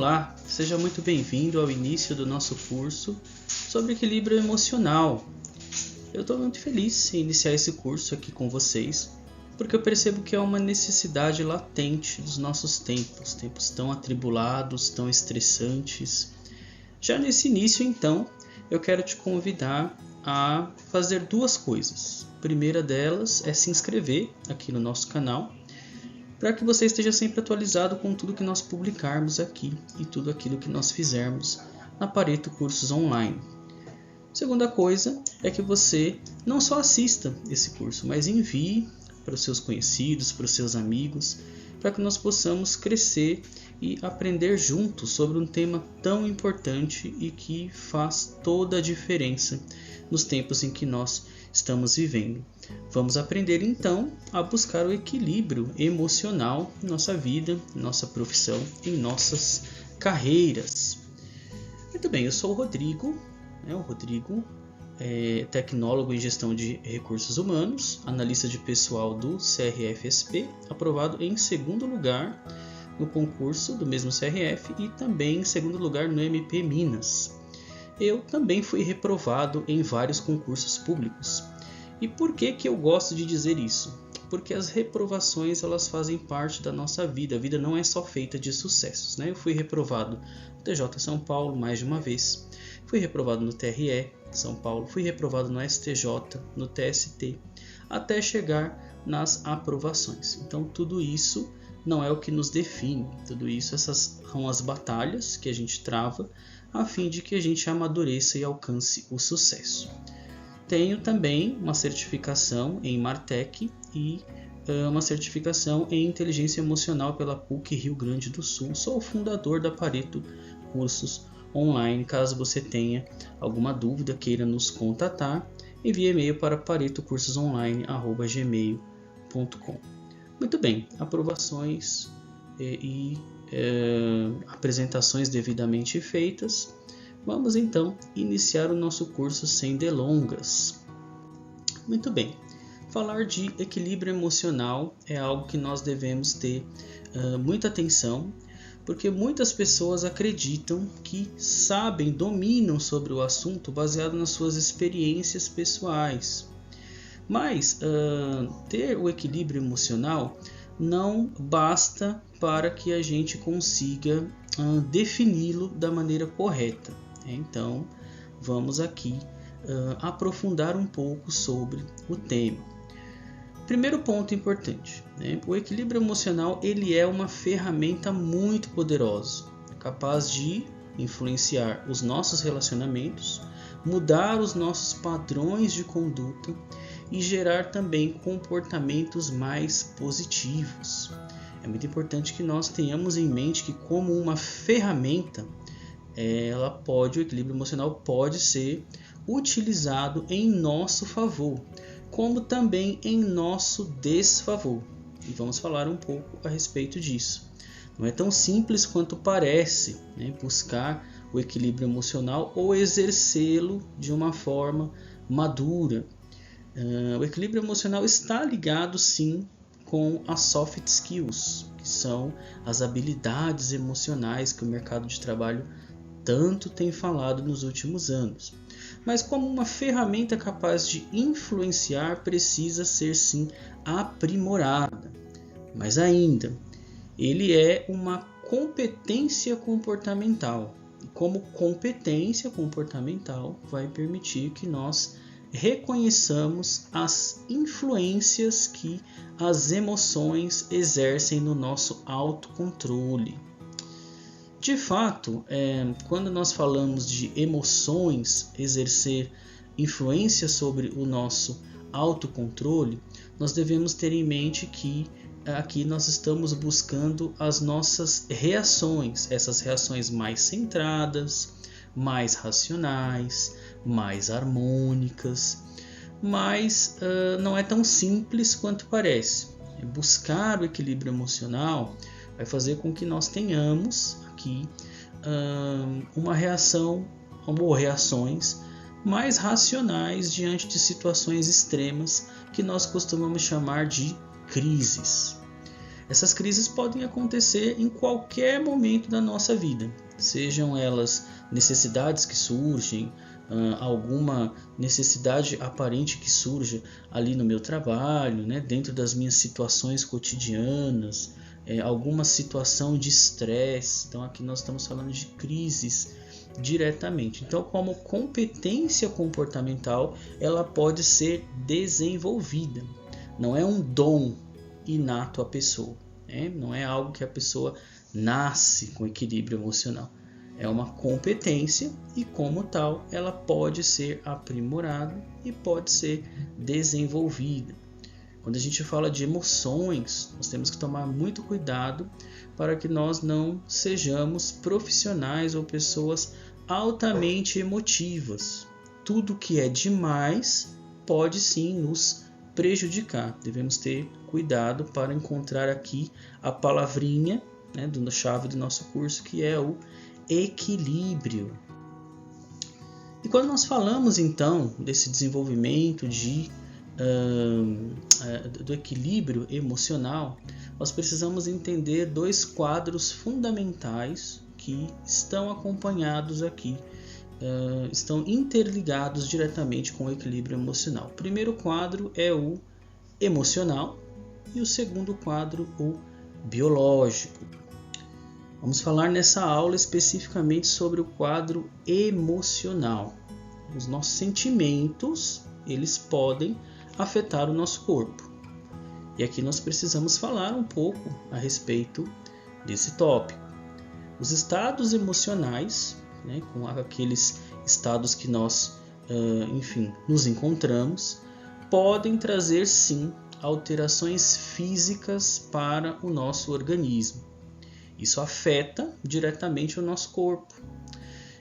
Olá, seja muito bem-vindo ao início do nosso curso sobre equilíbrio emocional. Eu estou muito feliz em iniciar esse curso aqui com vocês, porque eu percebo que é uma necessidade latente dos nossos tempos tão atribulados, tão estressantes. Já nesse início, então, eu quero te convidar a fazer duas coisas. A primeira delas é se inscrever aqui no nosso canal, para que você esteja sempre atualizado com tudo que nós publicarmos aqui e tudo aquilo que nós fizermos na Pareto Cursos Online. Segunda coisa é que você não só assista esse curso, mas envie para os seus conhecidos, para os seus amigos, para que nós possamos crescer e aprender juntos sobre um tema tão importante e que faz toda a diferença nos tempos em que nós estamos vivendo. Vamos aprender então a buscar o equilíbrio emocional em nossa vida, em nossa profissão, em nossas carreiras. Muito bem, eu sou o Rodrigo, tecnólogo em gestão de recursos humanos, analista de pessoal do CRF-SP, aprovado em segundo lugar no concurso do mesmo CRF e também em segundo lugar no MP Minas. Eu também fui reprovado em vários concursos públicos. E por que eu gosto de dizer isso? Porque as reprovações elas fazem parte da nossa vida. A vida não é só feita de sucessos, né? Eu fui reprovado no TJ São Paulo mais de uma vez. Fui reprovado no TRE São Paulo. Fui reprovado no STJ, no TST, até chegar nas aprovações. Então tudo isso não é o que nos define. Tudo isso, essas são as batalhas que a gente trava a fim de que a gente amadureça e alcance o sucesso. Tenho também uma certificação em Martech e uma certificação em Inteligência Emocional pela PUC Rio Grande do Sul. Sou o fundador da Pareto Cursos Online. Caso você tenha alguma dúvida, queira nos contatar, envie e-mail para paretocursosonline@gmail.com. Muito bem, aprovações e apresentações devidamente feitas. Vamos então iniciar o nosso curso sem delongas. Muito bem, falar de equilíbrio emocional é algo que nós devemos ter muita atenção, porque muitas pessoas acreditam que sabem, dominam sobre o assunto baseado nas suas experiências pessoais. Mas ter o equilíbrio emocional não basta para que a gente consiga defini-lo da maneira correta. Então, vamos aqui aprofundar um pouco sobre o tema. Primeiro ponto importante, né? O equilíbrio emocional ele é uma ferramenta muito poderosa, capaz de influenciar os nossos relacionamentos, mudar os nossos padrões de conduta e gerar também comportamentos mais positivos. É muito importante que nós tenhamos em mente que, como uma ferramenta, o equilíbrio emocional pode ser utilizado em nosso favor, como também em nosso desfavor. E vamos falar um pouco a respeito disso. Não é tão simples quanto parece, né, buscar o equilíbrio emocional ou exercê-lo de uma forma madura. O equilíbrio emocional está ligado, sim, com as soft skills, que são as habilidades emocionais que o mercado de trabalho tanto tem falado nos últimos anos. Mas como uma ferramenta capaz de influenciar, precisa ser sim aprimorada. Mas ainda, ele é uma competência comportamental. E como competência comportamental, vai permitir que nós reconheçamos as influências que as emoções exercem no nosso autocontrole. De fato, quando nós falamos de emoções exercer influência sobre o nosso autocontrole, nós devemos ter em mente que aqui nós estamos buscando as nossas reações, essas reações mais centradas, mais racionais, mais harmônicas, mas não é tão simples quanto parece. Buscar o equilíbrio emocional vai fazer com que nós tenhamos aqui uma reação ou reações mais racionais diante de situações extremas que nós costumamos chamar de crises. Essas crises podem acontecer em qualquer momento da nossa vida, sejam elas necessidades que surgem, alguma necessidade aparente que surja ali no meu trabalho, né, dentro das minhas situações cotidianas, alguma situação de estresse. Então aqui nós estamos falando de crises diretamente. Então, como competência comportamental, ela pode ser desenvolvida. Não é um dom inato à pessoa, né? Não é algo que a pessoa nasce com equilíbrio emocional. É uma competência e, como tal, ela pode ser aprimorada e pode ser desenvolvida. Quando a gente fala de emoções, nós temos que tomar muito cuidado para que nós não sejamos profissionais ou pessoas altamente emotivas. Tudo que é demais pode sim nos prejudicar. Devemos ter cuidado para encontrar aqui a palavrinha, né, da chave do nosso curso, que é o equilíbrio. E quando nós falamos então desse desenvolvimento do equilíbrio emocional, nós precisamos entender dois quadros fundamentais que estão acompanhados aqui, estão interligados diretamente com o equilíbrio emocional. O primeiro quadro é o emocional e o segundo quadro o biológico. Vamos falar nessa aula especificamente sobre o quadro emocional. Os nossos sentimentos, eles podem afetar o nosso corpo. E aqui nós precisamos falar um pouco a respeito desse tópico. Os estados emocionais, né, com aqueles estados que nós, nos encontramos, podem trazer sim alterações físicas para o nosso organismo. Isso afeta diretamente o nosso corpo.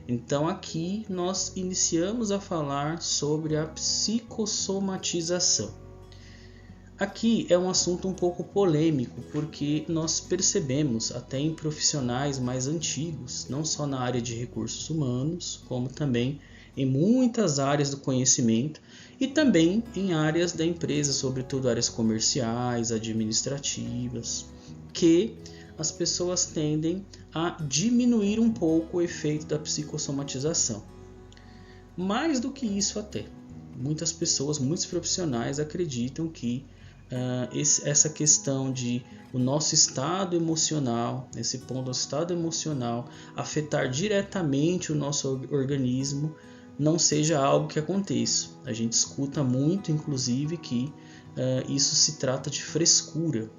Então aqui nós iniciamos a falar sobre a psicossomatização. Aqui é um assunto um pouco polêmico, porque nós percebemos até em profissionais mais antigos, não só na área de recursos humanos, como também em muitas áreas do conhecimento e também em áreas da empresa, sobretudo áreas comerciais, administrativas, que as pessoas tendem a diminuir um pouco o efeito da psicossomatização. Mais do que isso até, muitas pessoas, muitos profissionais acreditam que essa questão de o nosso estado emocional, esse ponto do estado emocional, afetar diretamente o nosso organismo, não seja algo que aconteça. A gente escuta muito, inclusive, que isso se trata de frescura.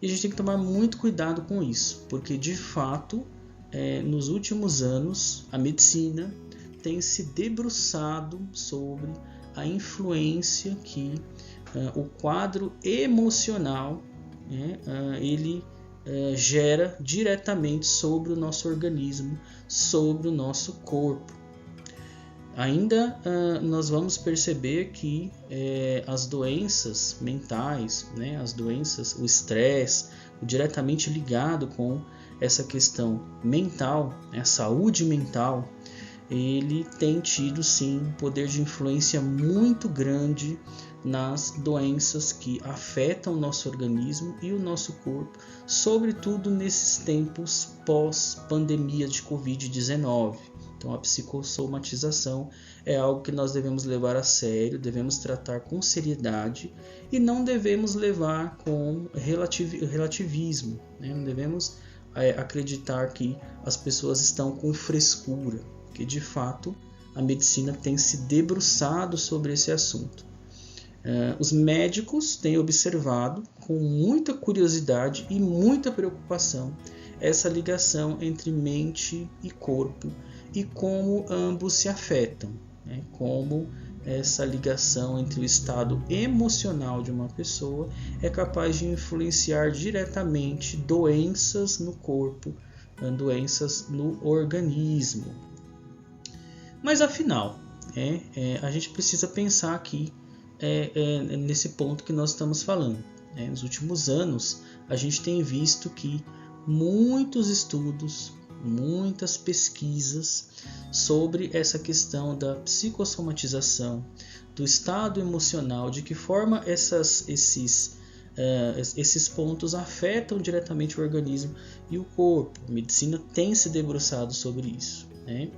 E a gente tem que tomar muito cuidado com isso, porque de fato, nos últimos anos, a medicina tem se debruçado sobre a influência que o quadro emocional, ele gera diretamente sobre o nosso organismo, sobre o nosso corpo. Ainda nós vamos perceber que as doenças mentais, né, as doenças, o estresse, diretamente ligado com essa questão mental, a saúde mental, ele tem tido sim um poder de influência muito grande nas doenças que afetam o nosso organismo e o nosso corpo, sobretudo nesses tempos pós-pandemia de Covid-19. Então a psicossomatização é algo que nós devemos levar a sério, devemos tratar com seriedade e não devemos levar com relativismo, né? Não devemos acreditar que as pessoas estão com frescura, porque de fato a medicina tem se debruçado sobre esse assunto. Os médicos têm observado com muita curiosidade e muita preocupação essa ligação entre mente e corpo e como ambos se afetam, né? Como essa ligação entre o estado emocional de uma pessoa é capaz de influenciar diretamente doenças no corpo, doenças no organismo. Mas afinal, a gente precisa pensar aqui nesse ponto que nós estamos falando. Nos últimos anos, a gente tem visto que muitos estudos, muitas pesquisas sobre essa questão da psicossomatização, do estado emocional, de que forma esses esses pontos afetam diretamente o organismo e o corpo. A medicina tem se debruçado sobre isso, né?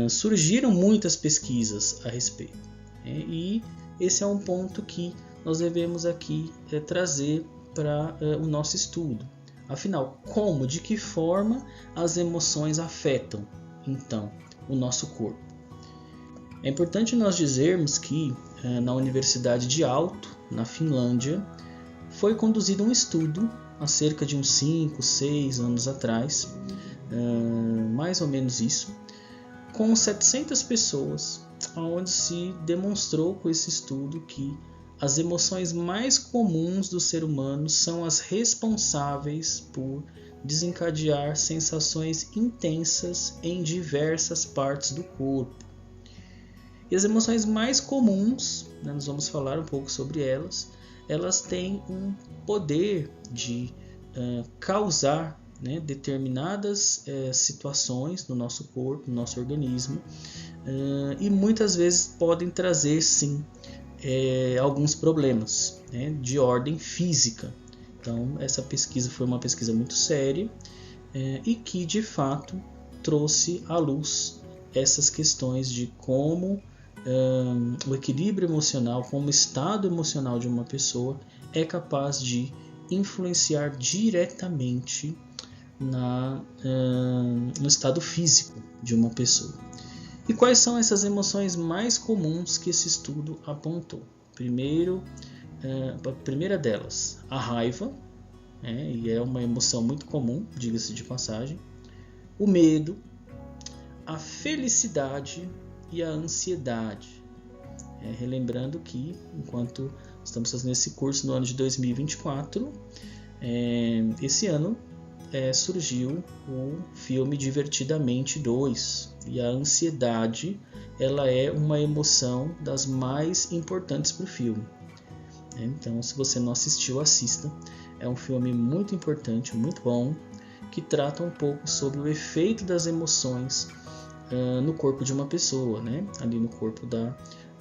Surgiram muitas pesquisas a respeito, né? E esse é um ponto que nós devemos aqui trazer para o nosso estudo. Afinal, como, de que forma as emoções afetam, então, o nosso corpo? É importante nós dizermos que na Universidade de Aalto, na Finlândia, foi conduzido um estudo há cerca de uns 5, 6 anos atrás, mais ou menos isso, com 700 pessoas, onde se demonstrou com esse estudo que as emoções mais comuns do ser humano são as responsáveis por desencadear sensações intensas em diversas partes do corpo. E as emoções mais comuns, né, nós vamos falar um pouco sobre elas, elas têm um poder de causar, né, determinadas situações no nosso corpo, no nosso organismo, e muitas vezes podem trazer sim alguns problemas, né, de ordem física. Então essa pesquisa foi uma pesquisa muito séria e que de fato trouxe à luz essas questões de como o equilíbrio emocional, como o estado emocional de uma pessoa é capaz de influenciar diretamente no estado físico de uma pessoa. E quais são essas emoções mais comuns que esse estudo apontou? A primeira delas, a raiva, e é uma emoção muito comum, diga-se de passagem, o medo, a felicidade e a ansiedade. Relembrando que, enquanto estamos fazendo esse curso no ano de 2024, esse ano surgiu o filme Divertidamente 2, e a ansiedade ela é uma emoção das mais importantes para o filme. Então, se você não assistiu, assista. É um filme muito importante, muito bom, que trata um pouco sobre o efeito das emoções no corpo de uma pessoa, né? Ali no corpo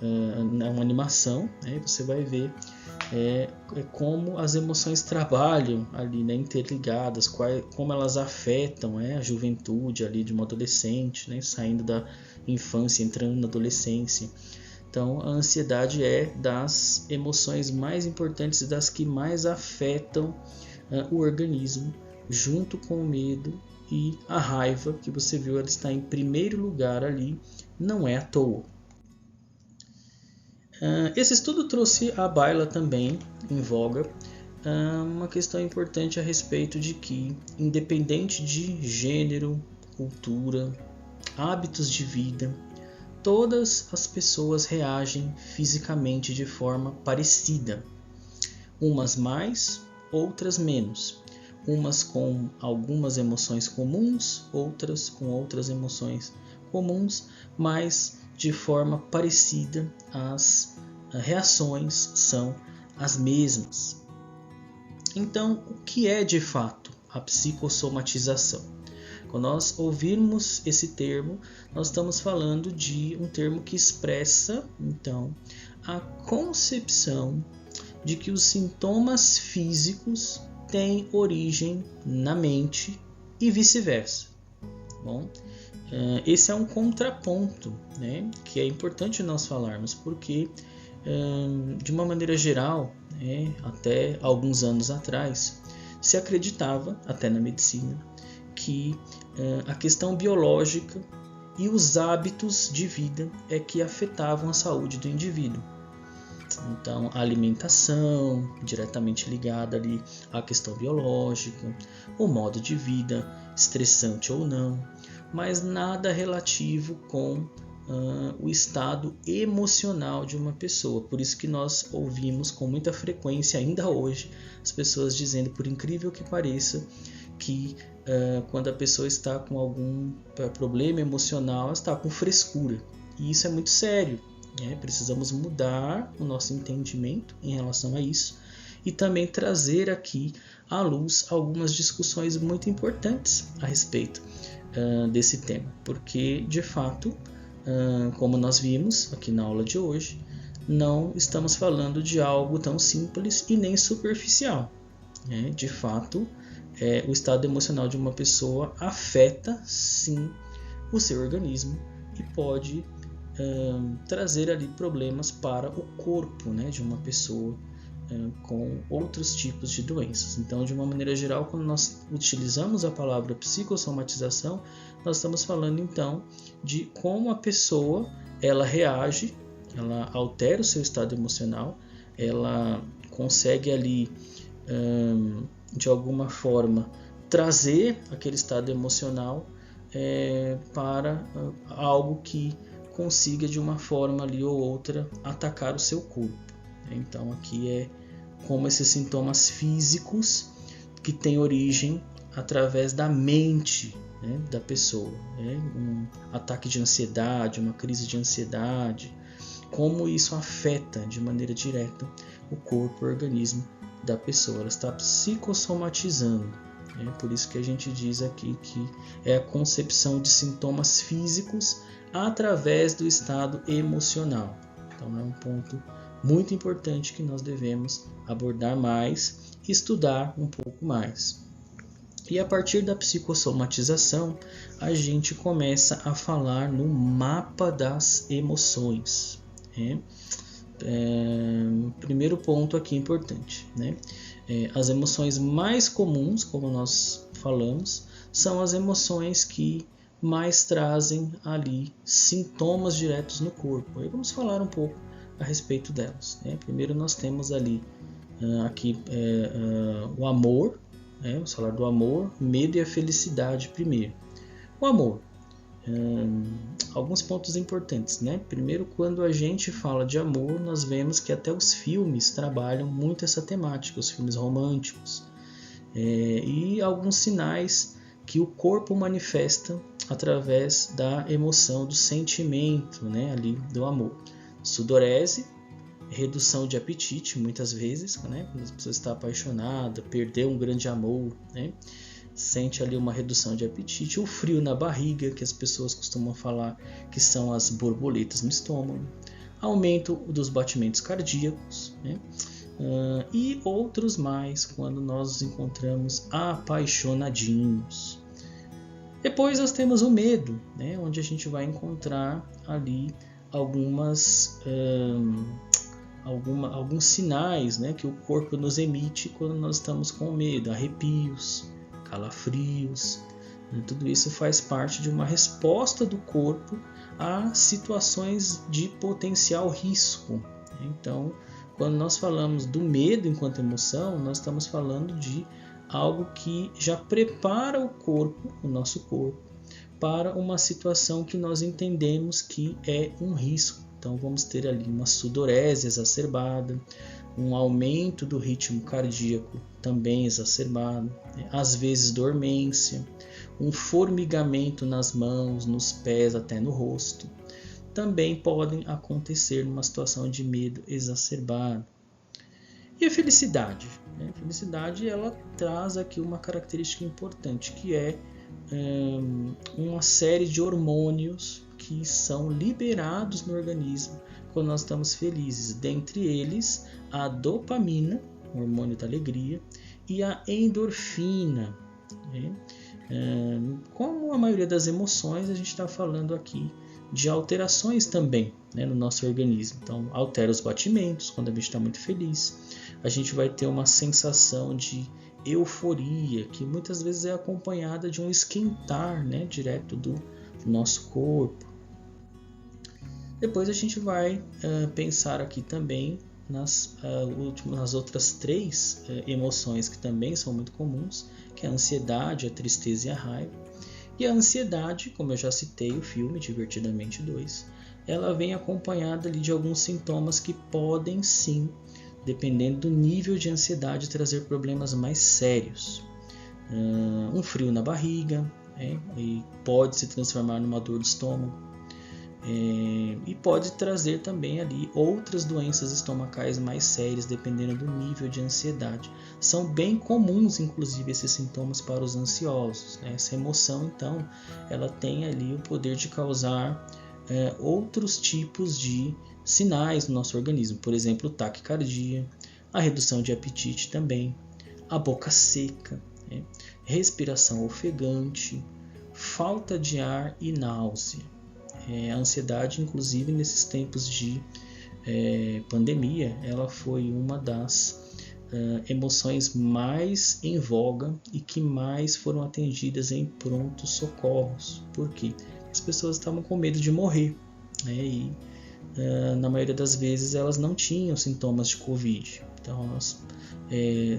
uma animação, né? Você vai ver como as emoções trabalham ali, né, interligadas, como elas afetam a juventude ali de um adolescente, né, saindo da infância, entrando na adolescência. Então, a ansiedade é das emoções mais importantes e das que mais afetam o organismo, junto com o medo e a raiva, que você viu, ela está em primeiro lugar ali, não é à toa. Esse estudo trouxe à baila também, em voga, uma questão importante a respeito de que, independente de gênero, cultura, hábitos de vida, todas as pessoas reagem fisicamente de forma parecida, umas mais, outras menos, umas com algumas emoções comuns, outras com outras emoções comuns, mas de forma parecida as reações são as mesmas. Então, o que é de fato a psicossomatização? Quando nós ouvirmos esse termo, nós estamos falando de um termo que expressa, então, a concepção de que os sintomas físicos têm origem na mente e vice-versa. Bom, esse é um contraponto, né, que é importante nós falarmos, porque, de uma maneira geral, até alguns anos atrás, se acreditava, até na medicina, que a questão biológica e os hábitos de vida é que afetavam a saúde do indivíduo. Então, a alimentação, diretamente ligada ali à questão biológica, o modo de vida, estressante ou não, mas nada relativo com o estado emocional de uma pessoa. Por isso que nós ouvimos com muita frequência, ainda hoje, as pessoas dizendo, por incrível que pareça, que quando a pessoa está com algum problema emocional, ela está com frescura. E isso é muito sério. Precisamos mudar o nosso entendimento em relação a isso e também trazer aqui à luz algumas discussões muito importantes a respeito desse tema, porque de fato, como nós vimos aqui na aula de hoje, não estamos falando de algo tão simples e nem superficial. De fato, o estado emocional de uma pessoa afeta sim o seu organismo e pode trazer ali problemas para o corpo, de uma pessoa com outros tipos de doenças. Então, de uma maneira geral, quando nós utilizamos a palavra psicossomatização, nós estamos falando então de como a pessoa ela reage, ela altera o seu estado emocional, ela consegue ali de alguma forma trazer aquele estado emocional para algo que consiga de uma forma ali ou outra atacar o seu corpo. Então aqui é como esses sintomas físicos que têm origem através da mente da pessoa, um ataque de ansiedade, uma crise de ansiedade, como isso afeta de maneira direta o corpo, o organismo da pessoa. Ela está psicossomatizando. Por isso que a gente diz aqui que é a concepção de sintomas físicos através do estado emocional. Então é um ponto muito importante que nós devemos abordar mais e estudar um pouco mais. E a partir da psicossomatização, a gente começa a falar no mapa das emoções. Primeiro ponto aqui importante, as emoções mais comuns, como nós falamos, são as emoções que mais trazem ali sintomas diretos no corpo. Aí vamos falar um pouco a respeito delas. Primeiro nós temos ali o amor, vamos falar do amor, medo e a felicidade primeiro. O amor. Alguns pontos importantes, Primeiro, quando a gente fala de amor, nós vemos que até os filmes trabalham muito essa temática, os filmes românticos, e alguns sinais que o corpo manifesta através da emoção, do sentimento, ali do amor. Sudorese, redução de apetite, muitas vezes, quando a pessoa está apaixonada, perdeu um grande amor, sente ali uma redução de apetite, o frio na barriga, que as pessoas costumam falar que são as borboletas no estômago, aumento dos batimentos cardíacos, e outros mais quando nós nos encontramos apaixonadinhos. Depois nós temos o medo, onde a gente vai encontrar ali alguns sinais que o corpo nos emite quando nós estamos com medo, arrepios, calafrios, tudo isso faz parte de uma resposta do corpo a situações de potencial risco. Então, quando nós falamos do medo enquanto emoção, nós estamos falando de algo que já prepara o corpo, o nosso corpo, para uma situação que nós entendemos que é um risco. Então vamos ter ali uma sudorese exacerbada, um aumento do ritmo cardíaco também exacerbado, às vezes dormência, um formigamento nas mãos, nos pés, até no rosto. Também podem acontecer numa situação de medo exacerbado. E a felicidade? A felicidade ela traz aqui uma característica importante, que é uma série de hormônios que são liberados no organismo quando nós estamos felizes. Dentre eles, a dopamina, o hormônio da alegria, e a endorfina. Como a maioria das emoções, a gente está falando aqui de alterações também no nosso organismo. Então, altera os batimentos quando a gente está muito feliz. A gente vai ter uma sensação de euforia, que muitas vezes é acompanhada de um esquentar direto do nosso corpo. Depois a gente vai pensar aqui também nas outras três emoções que também são muito comuns, que é a ansiedade, a tristeza e a raiva. E a ansiedade, como eu já citei o filme Divertidamente 2, ela vem acompanhada ali de alguns sintomas que podem sim, dependendo do nível de ansiedade, trazer problemas mais sérios. Um frio na barriga, e pode se transformar numa dor de estômago. E pode trazer também ali outras doenças estomacais mais sérias, dependendo do nível de ansiedade. São bem comuns, inclusive, esses sintomas para os ansiosos. Essa emoção, então, ela tem ali o poder de causar outros tipos de sinais no nosso organismo, por exemplo, taquicardia, a redução de apetite também, a boca seca, né? Respiração ofegante, falta de ar e náusea. A ansiedade, inclusive nesses tempos de pandemia, ela foi uma das emoções mais em voga e que mais foram atendidas em prontos socorros. Por quê? As pessoas estavam com medo de morrer, né? E na maioria das vezes elas não tinham sintomas de Covid. Então,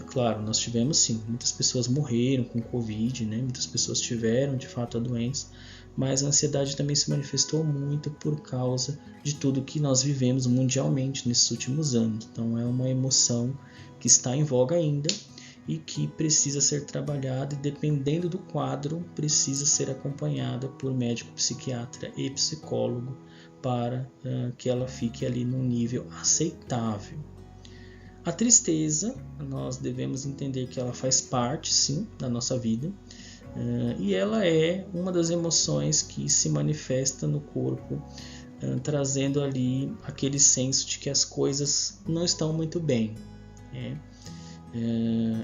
claro, nós tivemos sim, muitas pessoas morreram com Covid, né? Muitas pessoas tiveram de fato a doença, mas a ansiedade também se manifestou muito por causa de tudo que nós vivemos mundialmente nesses últimos anos. Então é uma emoção que está em voga ainda e que precisa ser trabalhada, e dependendo do quadro, precisa ser acompanhada por médico psiquiatra e psicólogo para que ela fique ali num nível aceitável. A tristeza, nós devemos entender que ela faz parte, sim, da nossa vida, e ela é uma das emoções que se manifesta no corpo, trazendo ali aquele senso de que as coisas não estão muito bem.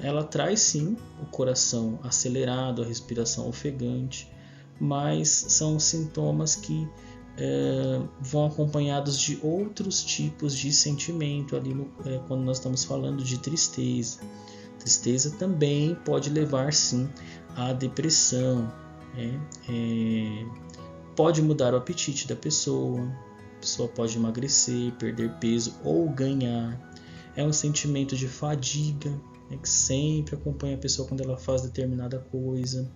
Ela traz sim o coração acelerado, a respiração ofegante, mas são sintomas que vão acompanhados de outros tipos de sentimento ali quando nós estamos falando de tristeza. Tristeza também pode levar sim à depressão, pode mudar o apetite da pessoa, a pessoa pode emagrecer, perder peso ou ganhar. É um sentimento de fadiga, que sempre acompanha a pessoa quando ela faz determinada coisa,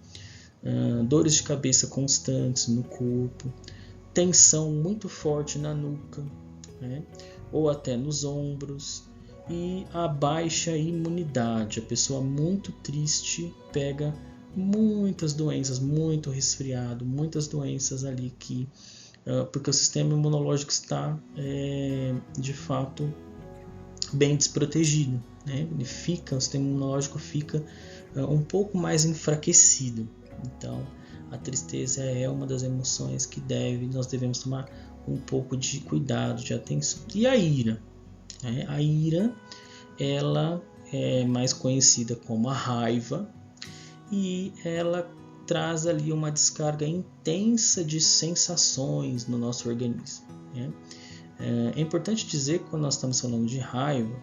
dores de cabeça constantes no corpo, tensão muito forte na nuca, ou até nos ombros, e a baixa imunidade. A pessoa muito triste pega muitas doenças, muito resfriado, muitas doenças ali porque o sistema imunológico está de fato bem desprotegido, né? O sistema imunológico fica um pouco mais enfraquecido. Então a tristeza é uma das emoções que nós devemos tomar um pouco de cuidado, de atenção. E a ira? A ira, ela é mais conhecida como a raiva, e ela traz ali uma descarga intensa de sensações no nosso organismo. É importante dizer que quando nós estamos falando de raiva,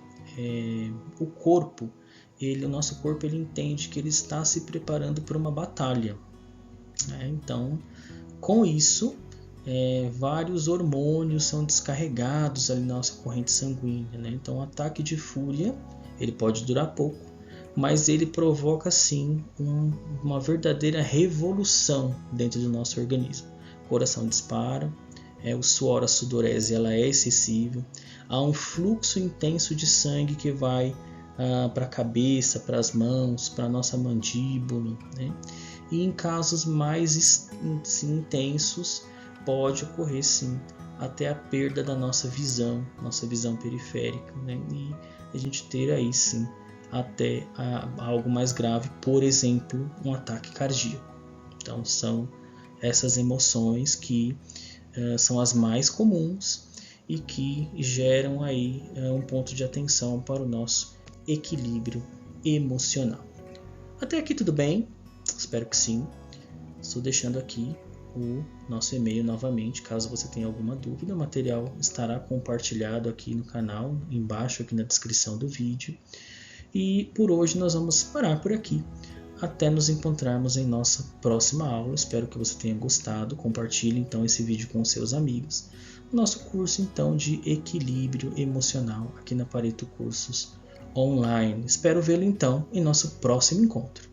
o nosso corpo ele entende que ele está se preparando para uma batalha. Então, com isso, vários hormônios são descarregados ali na nossa corrente sanguínea, né? Então, o ataque de fúria ele pode durar pouco, mas ele provoca sim uma verdadeira revolução dentro do nosso organismo. O coração dispara, o suor, a sudorese ela é excessiva, há um fluxo intenso de sangue que vai para a cabeça, para as mãos, para a nossa mandíbula, né? E em casos mais intensos pode ocorrer sim até a perda da nossa visão periférica, né? E a gente ter aí sim até algo mais grave, por exemplo, um ataque cardíaco. Então são essas emoções que são as mais comuns e que geram aí um ponto de atenção para o nosso equilíbrio emocional. Até aqui tudo bem? Espero que sim. Estou deixando aqui o nosso e-mail novamente, caso você tenha alguma dúvida. O material estará compartilhado aqui no canal, embaixo aqui na descrição do vídeo. E por hoje nós vamos parar por aqui, até nos encontrarmos em nossa próxima aula. Espero que você tenha gostado. Compartilhe então esse vídeo com seus amigos. O nosso curso então de equilíbrio emocional aqui na Pareto Cursos Online. Espero vê-lo então em nosso próximo encontro.